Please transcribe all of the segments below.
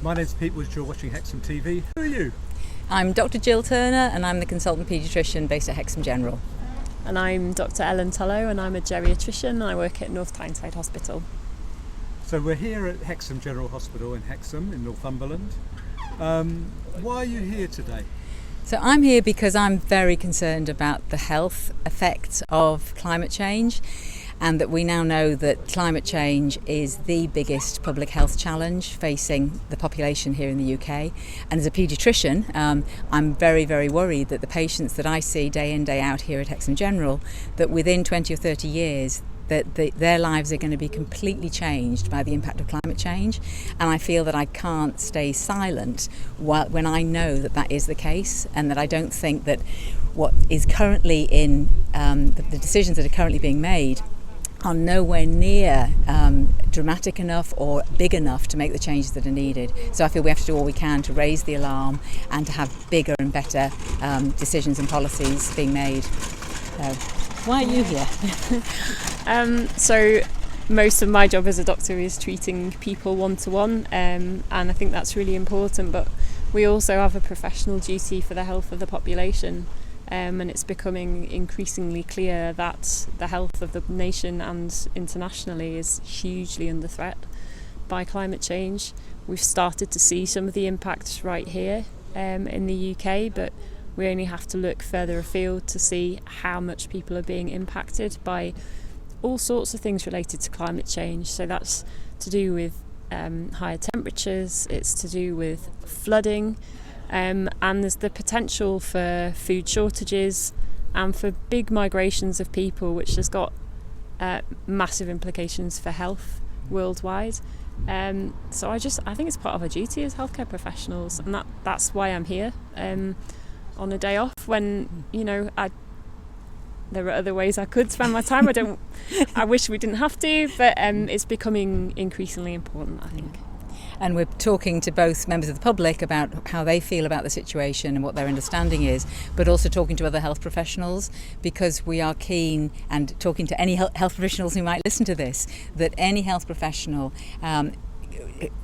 My name's Pete Woods, you're watching Hexham TV. Who are you? I'm Dr. Jill Turner and I'm the consultant paediatrician based at Hexham General. And I'm Dr. Ellen Tullow and I'm a geriatrician and I work at North Tyneside Hospital. So we're here at Hexham General Hospital in Hexham in Northumberland. Why are you here today? So I'm here because I'm very concerned about the health effects of climate change, and that we now know that climate change is the biggest public health challenge facing the population here in the UK. And as a paediatrician, I'm very, very worried that the patients that I see day in, day out here at Hexham General, that within 20 or 30 years, that their lives are going to be completely changed by the impact of climate change. And I feel that I can't stay silent when I know that that is the case, and that I don't think that what is currently in the decisions that are currently being made are nowhere near dramatic enough or big enough to make the changes that are needed. So I feel we have to do all we can to raise the alarm and to have bigger and better decisions and policies being made. Why are you here? So most of my job as a doctor is treating people one-to-one, and I think that's really important, but we also have a professional duty for the health of the population. And it's becoming increasingly clear that the health of the nation and internationally is hugely under threat by climate change. We've started to see some of the impacts right here in the UK, but we only have to look further afield to see how much people are being impacted by all sorts of things related to climate change. So that's to do with higher temperatures, it's to do with flooding, and there's the potential for food shortages and for big migrations of people, which has got massive implications for health worldwide. So I think it's part of our duty as healthcare professionals, and that's why I'm here on a day off when, there are other ways I could spend my time. I wish we didn't have to, but it's becoming increasingly important, I think. And we're talking to both members of the public about how they feel about the situation and what their understanding is, but also talking to other health professionals, because we are keen, and talking to any health professionals who might listen to this, that any health professional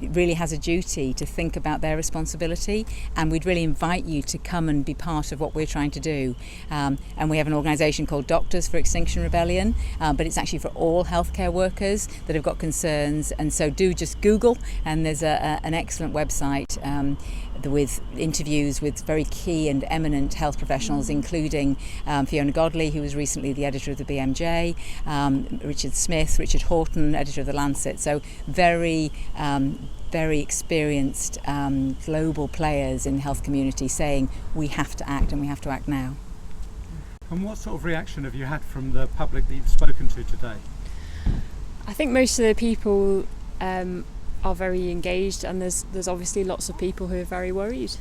really has a duty to think about their responsibility, and we'd really invite you to come and be part of what we're trying to do. And we have an organisation called Doctors for Extinction Rebellion, but it's actually for all healthcare workers that have got concerns, and so do just Google, and there's an excellent website with interviews with very key and eminent health professionals, including Fiona Godley, who was recently the editor of the BMJ, Richard Smith, Richard Horton, editor of The Lancet. So very experienced global players in the health community saying we have to act, and we have to act now. And what sort of reaction have you had from the public that you've spoken to today? I think most of the people are very engaged, and there's obviously lots of people who are very worried.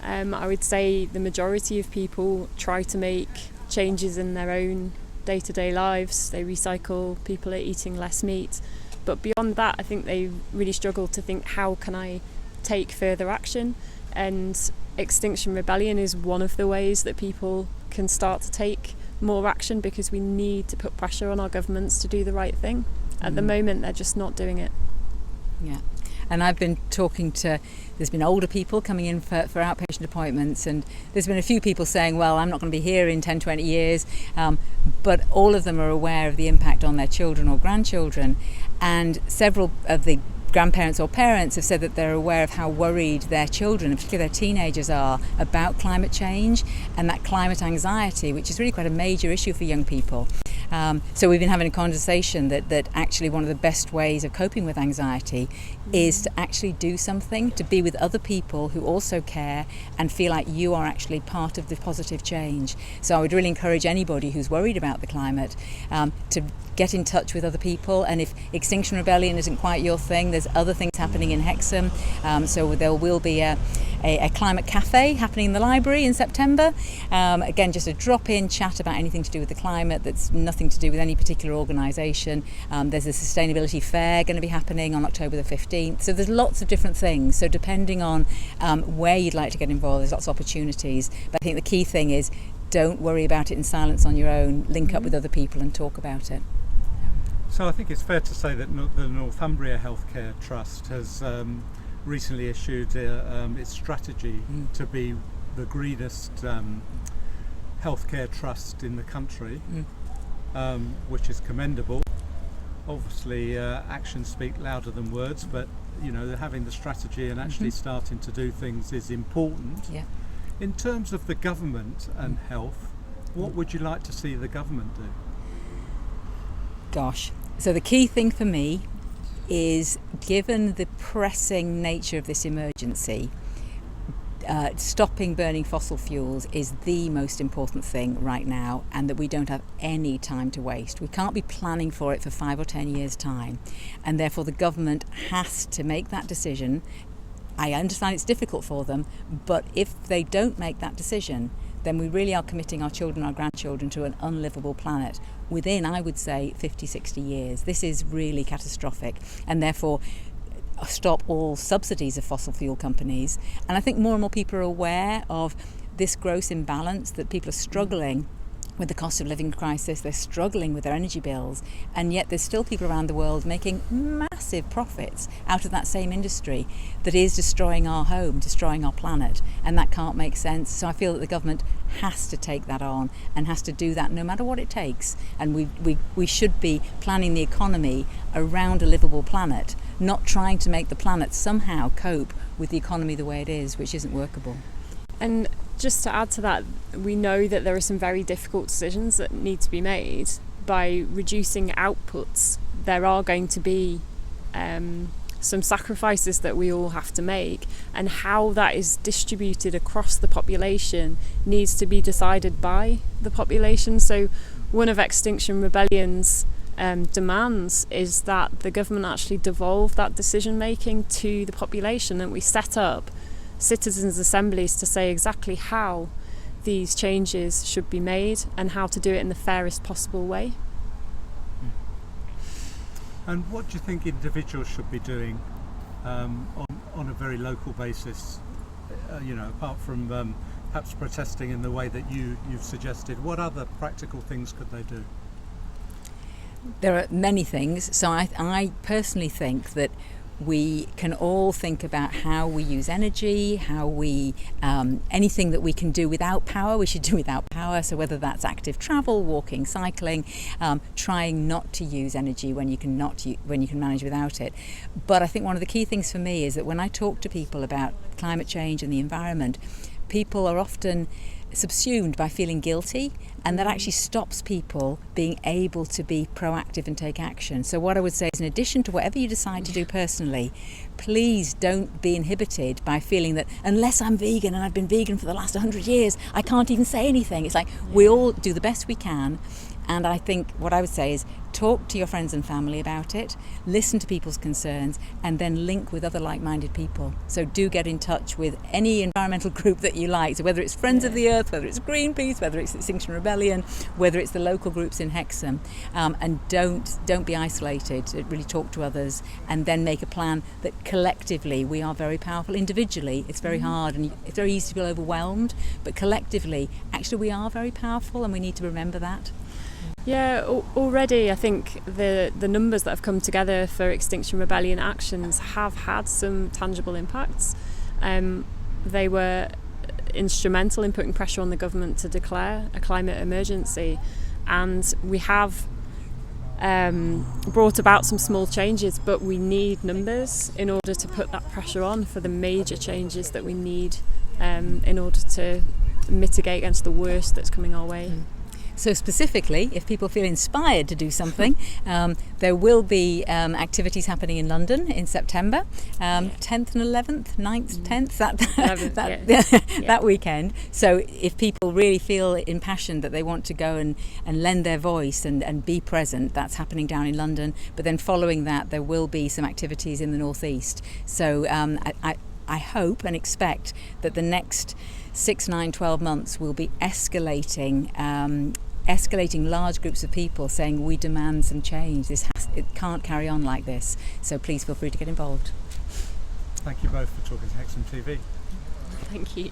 I would say the majority of people try to make changes in their own day-to-day lives. They recycle, people are eating less meat, but beyond that I think they really struggle to think, how can I take further action? And Extinction Rebellion is one of the ways that people can start to take more action, because we need to put pressure on our governments to do the right thing. At the moment they're just not doing it. Yeah, and I've been talking to, there's been older people coming in for outpatient appointments, and there's been a few people saying, well, I'm not going to be here in 10, 20 years, but all of them are aware of the impact on their children or grandchildren, and several of the grandparents or parents have said that they're aware of how worried their children, particularly their teenagers, are about climate change and that climate anxiety, which is really quite a major issue for young people. So we've been having a conversation that actually one of the best ways of coping with anxiety is to actually do something, to be with other people who also care and feel like you are actually part of the positive change. So I would really encourage anybody who's worried about the climate to get in touch with other people. And if Extinction Rebellion isn't quite your thing, there's other things happening in Hexham. So there will be a climate cafe happening in the library in September. Again, just a drop-in chat about anything to do with the climate that's nothing to do with any particular organisation. There's a sustainability fair going to be happening on October the 15th. So there's lots of different things. So depending on where you'd like to get involved, there's lots of opportunities. But I think the key thing is, don't worry about it in silence on your own. Link up with other people and talk about it. So I think it's fair to say that the Northumbria Healthcare Trust has recently issued its strategy to be the greenest healthcare trust in the country, which is commendable. Obviously, actions speak louder than words, but having the strategy and actually starting to do things is important. Yeah. In terms of the government and health, what would you like to see the government do? Gosh. So the key thing for me is, given the pressing nature of this emergency, stopping burning fossil fuels is the most important thing right now, and that we don't have any time to waste. We can't be planning for it for 5 or 10 years' time, and therefore the government has to make that decision. I understand it's difficult for them, but if they don't make that decision, then we really are committing our children, our grandchildren to an unlivable planet within, I would say, 50, 60 years. This is really catastrophic, and therefore stop all subsidies of fossil fuel companies. And I think more and more people are aware of this gross imbalance, that people are struggling with the cost of living crisis, they're struggling with their energy bills, and yet there's still people around the world making massive profits out of that same industry that is destroying our home, destroying our planet, and that can't make sense. So I feel that the government has to take that on and has to do that no matter what it takes, and we should be planning the economy around a livable planet, not trying to make the planet somehow cope with the economy the way it is, which isn't workable. And just to add to that, we know that there are some very difficult decisions that need to be made. By reducing outputs, there are going to be some sacrifices that we all have to make, and how that is distributed across the population needs to be decided by the population. So one of Extinction Rebellion's demands is that the government actually devolve that decision making to the population, and we set up citizens' assemblies to say exactly how these changes should be made and how to do it in the fairest possible way. And what do you think individuals should be doing on a very local basis, apart from perhaps protesting in the way that you've suggested? What other practical things could they do? There are many things. So I personally think that we can all think about how we use energy, how we anything that we can do without power, we should do without power. So whether that's active travel, walking, cycling, trying not to use energy when you can manage without it. But I think one of the key things for me is that when I talk to people about climate change and the environment, people are often subsumed by feeling guilty, and that actually stops people being able to be proactive and take action. So what I would say is, in addition to whatever you decide to do personally, please don't be inhibited by feeling that unless I'm vegan, and I've been vegan for the last 100 years, I can't even say anything. It's like we all do the best we can. And I think what I would say is talk to your friends and family about it, listen to people's concerns, and then link with other like-minded people. So do get in touch with any environmental group that you like. So whether it's Friends of the Earth, whether it's Greenpeace, whether it's Extinction Rebellion, whether it's the local groups in Hexham, and don't be isolated. Really talk to others, and then make a plan that collectively we are very powerful. Individually, it's very hard and it's very easy to feel overwhelmed, but collectively, actually we are very powerful, and we need to remember that. Yeah, already I think the numbers that have come together for Extinction Rebellion actions have had some tangible impacts. They were instrumental in putting pressure on the government to declare a climate emergency, and we have brought about some small changes, but we need numbers in order to put that pressure on for the major changes that we need in order to mitigate against the worst that's coming our way. So specifically, if people feel inspired to do something, there will be activities happening in London in September, 10th and 11th, 9th, 10th, that weekend. So if people really feel impassioned that they want to go and lend their voice and be present, that's happening down in London. But then following that, there will be some activities in the North East. So I hope and expect that the next 6, 9, 12 months will be escalating large groups of people saying we demand some change. It can't carry on like this. So please feel free to get involved. Thank you both for talking to Hexham TV. Thank you.